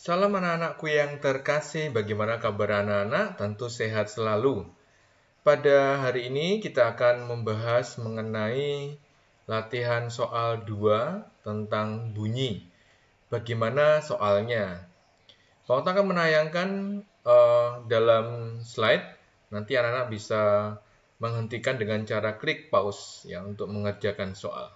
Salam anak-anakku yang terkasih, bagaimana kabar anak-anak? Tentu sehat selalu. Pada hari ini kita akan membahas mengenai latihan soal 2 tentang bunyi. Bagaimana soalnya? Pak Okta akan menayangkan dalam slide, nanti anak-anak bisa menghentikan dengan cara klik pause ya untuk mengerjakan soal.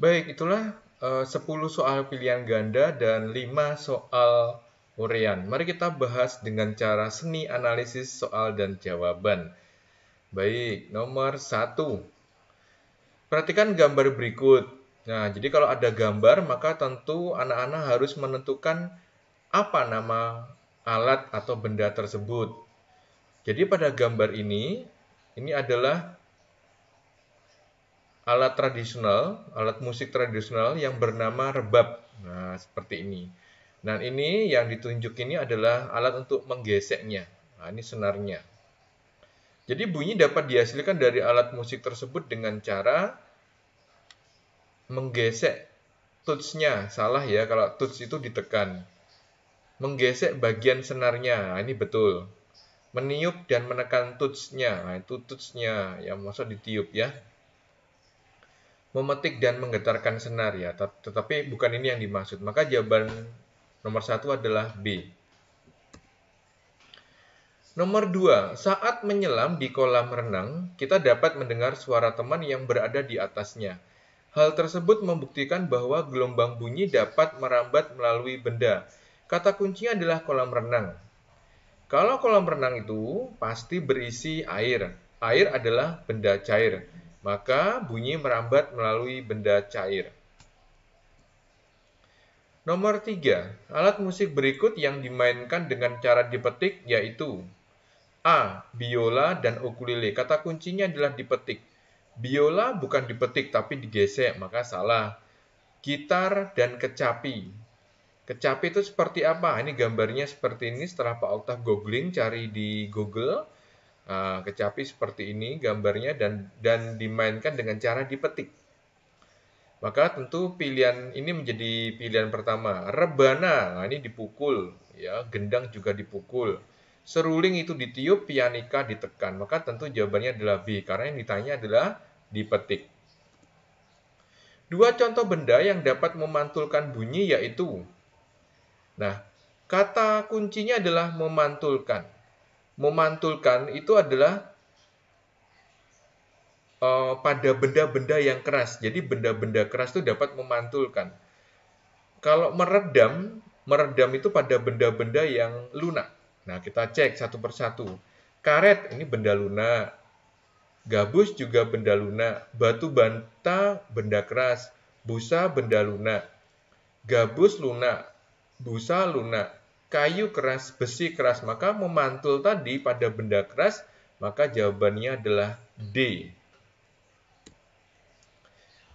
Baik, itulah 10 soal pilihan ganda dan 5 soal urean. Mari kita bahas dengan cara seni analisis soal dan jawaban. Baik, nomor 1. Perhatikan gambar berikut. Nah, jadi kalau ada gambar, maka tentu anak-anak harus menentukan apa nama alat atau benda tersebut. Jadi pada gambar ini adalah alat tradisional, alat musik tradisional yang bernama rebab. Nah, seperti ini. Dan ini yang ditunjuk ini adalah alat untuk menggeseknya. Nah, ini senarnya. Jadi bunyi dapat dihasilkan dari alat musik tersebut dengan cara menggesek touch-nya. Salah ya kalau touch itu ditekan. Menggesek bagian senarnya. Nah, ini betul. Meniup dan menekan touch-nya. Nah, itu touch-nya yang maksud ditiup ya. Memetik dan menggetarkan senar ya, tetapi bukan ini yang dimaksud. Maka jawaban nomor 1 adalah B. Nomor 2, saat menyelam di kolam renang, kita dapat mendengar suara teman yang berada di atasnya. Hal tersebut membuktikan bahwa gelombang bunyi dapat merambat melalui benda. Kata kuncinya adalah kolam renang. Kalau kolam renang itu pasti berisi air. Air adalah benda cair. Maka bunyi merambat melalui benda cair. Nomor 3. Alat musik berikut yang dimainkan dengan cara dipetik yaitu A. Biola dan ukulele. Kata kuncinya adalah dipetik. Biola bukan dipetik tapi digesek, maka salah. Gitar dan kecapi. Kecapi itu seperti apa? Ini gambarnya seperti ini setelah Pak Okta googling, cari di Google. Nah, kecapi seperti ini gambarnya dan dimainkan dengan cara dipetik. Maka tentu pilihan ini menjadi pilihan pertama. Rebana, nah ini dipukul, ya, gendang juga dipukul. Seruling itu ditiup, pianika ditekan. Maka tentu jawabannya adalah B, karena yang ditanya adalah dipetik. Dua contoh benda yang dapat memantulkan bunyi yaitu, nah, kata kuncinya adalah memantulkan. Memantulkan itu adalah pada benda-benda yang keras. Jadi benda-benda keras itu dapat memantulkan. Kalau meredam itu pada benda-benda yang lunak. Nah, kita cek satu persatu. Karet ini benda lunak. Gabus juga benda lunak. Batu bata benda keras. Busa benda lunak. Gabus lunak. Busa lunak. Kayu keras, besi keras. Maka memantul tadi pada benda keras, maka jawabannya adalah D.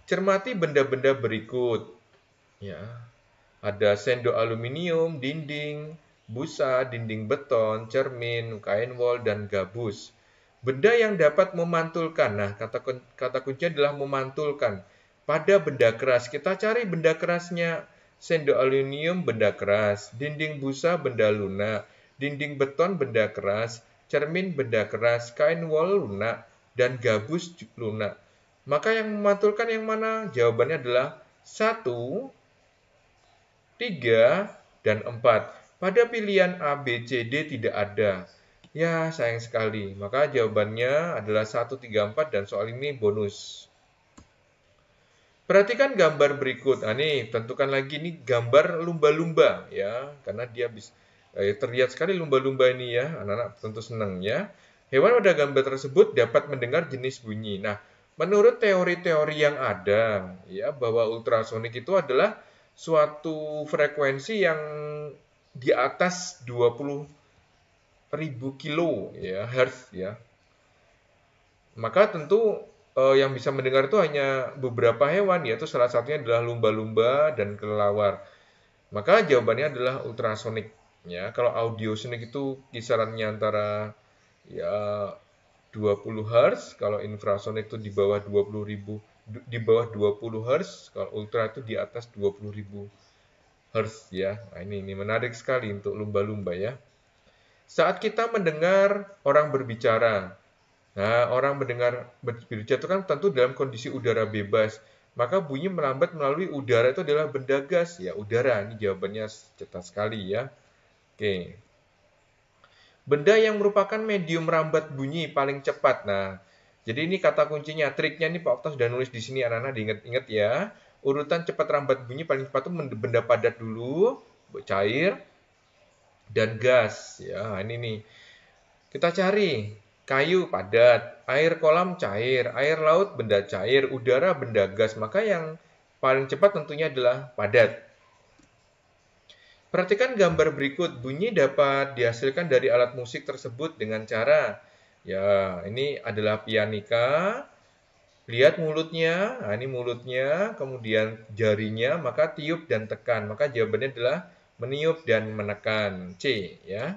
Cermati benda-benda berikut. Ya, ada sendok aluminium, dinding, busa, dinding beton, cermin, kain wol, dan gabus. Benda yang dapat memantulkan. Nah, kata kunci adalah memantulkan. pada benda keras. Kita cari benda kerasnya. Sendok aluminium benda keras, dinding busa benda lunak, dinding beton benda keras, cermin benda keras, kain wol lunak, dan gabus lunak. Maka yang memantulkan yang mana? Jawabannya adalah 1, 3, dan 4. Pada pilihan A, B, C, D tidak ada. Ya, sayang sekali. Maka jawabannya adalah 1, 3, 4, dan soal ini bonus. Perhatikan gambar berikut. Nah, nih, tentukan lagi nih gambar lumba-lumba ya, karena dia bisa terlihat sekali lumba-lumba ini ya. Anak-anak tentu senang ya. Hewan pada gambar tersebut dapat mendengar jenis bunyi. Nah, menurut teori-teori yang ada ya, bahwa ultrasonik itu adalah suatu frekuensi yang di atas 20.000 kilo ya, hertz ya. Maka tentu yang bisa mendengar itu hanya beberapa hewan, yaitu salah satunya adalah lumba-lumba dan kelelawar. Maka jawabannya adalah ultrasonik. Ya, kalau audiosonik itu kisarannya antara ya 20 Hz, kalau infrasonik itu di bawah 20.000 di bawah 20 Hz, kalau ultra itu di atas 20.000 Hz ya. Nah, ini menarik sekali untuk lumba-lumba ya. Saat kita mendengar orang berbicara, nah, orang mendengar berbicara itu kan tentu dalam kondisi udara bebas. Maka bunyi melambat melalui udara itu adalah benda gas. Ya, udara. Ini jawabannya cepat sekali ya. Oke. Benda yang merupakan medium merambat bunyi paling cepat. Nah, jadi ini kata kuncinya. Triknya ini Pak Okta sudah nulis di sini, anak-anak diingat-ingat ya. Urutan cepat rambat bunyi paling cepat itu benda padat dulu, cair, dan gas. Ya, ini nih. Kita cari. Kayu padat, air kolam cair, air laut benda cair, udara benda gas. Maka yang paling cepat tentunya adalah padat. Perhatikan gambar berikut. Bunyi dapat dihasilkan dari alat musik tersebut dengan cara, ya ini adalah pianika. Lihat mulutnya, nah ini mulutnya, kemudian jarinya, maka tiup dan tekan. Maka jawabannya adalah meniup dan menekan. C ya.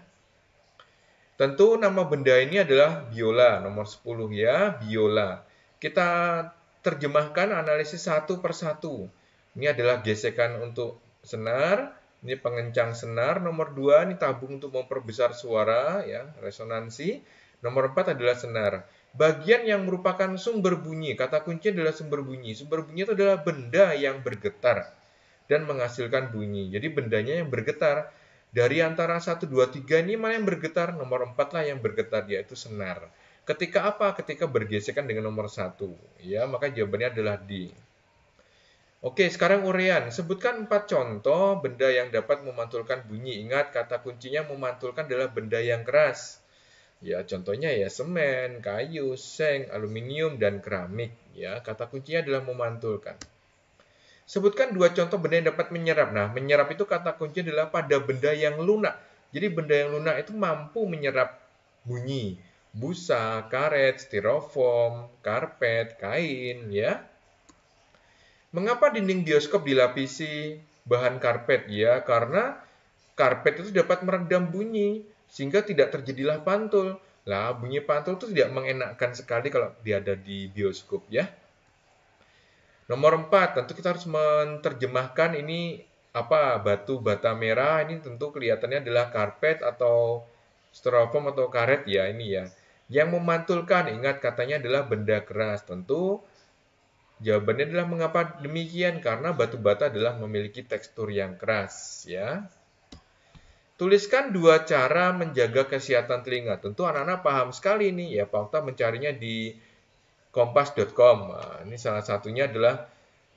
Tentu nama benda ini adalah biola, nomor 10 ya, biola. Kita terjemahkan analisis satu per satu. Ini adalah gesekan untuk senar, ini pengencang senar. Nomor 2 ini tabung untuk memperbesar suara, ya, resonansi. Nomor 4 adalah senar. Bagian yang merupakan sumber bunyi, kata kunci adalah sumber bunyi. Sumber bunyi itu adalah benda yang bergetar dan menghasilkan bunyi. Jadi bendanya yang bergetar. Dari antara 1, 2, 3 ini mana yang bergetar? Nomor 4 lah yang bergetar, yaitu senar. Ketika apa? Ketika bergesekan dengan nomor 1. Ya, maka jawabannya adalah D. Oke, sekarang uraian. Sebutkan 4 contoh benda yang dapat memantulkan bunyi. Ingat, kata kuncinya memantulkan adalah benda yang keras. Ya, contohnya ya semen, kayu, seng, aluminium, dan keramik. Ya, kata kuncinya adalah memantulkan. Sebutkan 2 contoh benda yang dapat menyerap. Nah, menyerap itu kata kunci adalah pada benda yang lunak. Jadi benda yang lunak itu mampu menyerap bunyi. Busa, karet, styrofoam, karpet, kain, ya. Mengapa dinding bioskop dilapisi bahan karpet? Ya, karena karpet itu dapat meredam bunyi sehingga tidak terjadilah pantul. Lah, bunyi pantul itu tidak mengenakkan sekali kalau dia ada di bioskop, ya. Nomor 4, tentu kita harus menerjemahkan ini apa, batu bata merah. Ini tentu kelihatannya adalah karpet atau styrofoam atau karet ya, ini ya. Yang memantulkan, ingat katanya adalah benda keras. Tentu jawabannya adalah mengapa demikian, karena batu bata adalah memiliki tekstur yang keras ya. Tuliskan 2 cara menjaga kesehatan telinga. Tentu anak-anak paham sekali nih ya, Pak Okta mencarinya di kompas.com. Nah, ini salah satunya adalah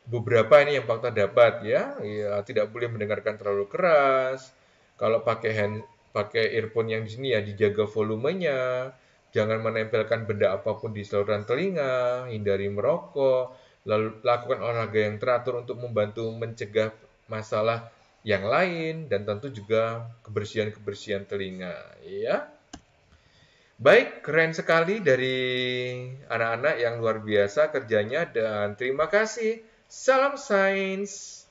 beberapa ini yang Pak Okta dapat ya. Ya, tidak boleh mendengarkan terlalu keras. Kalau pakai earphone yang di sini ya dijaga volumenya. Jangan menempelkan benda apapun di saluran telinga, hindari merokok, lalu lakukan olahraga yang teratur untuk membantu mencegah masalah yang lain, dan tentu juga kebersihan-kebersihan telinga ya. Baik, keren sekali dari anak-anak yang luar biasa kerjanya, dan terima kasih. Salam sains.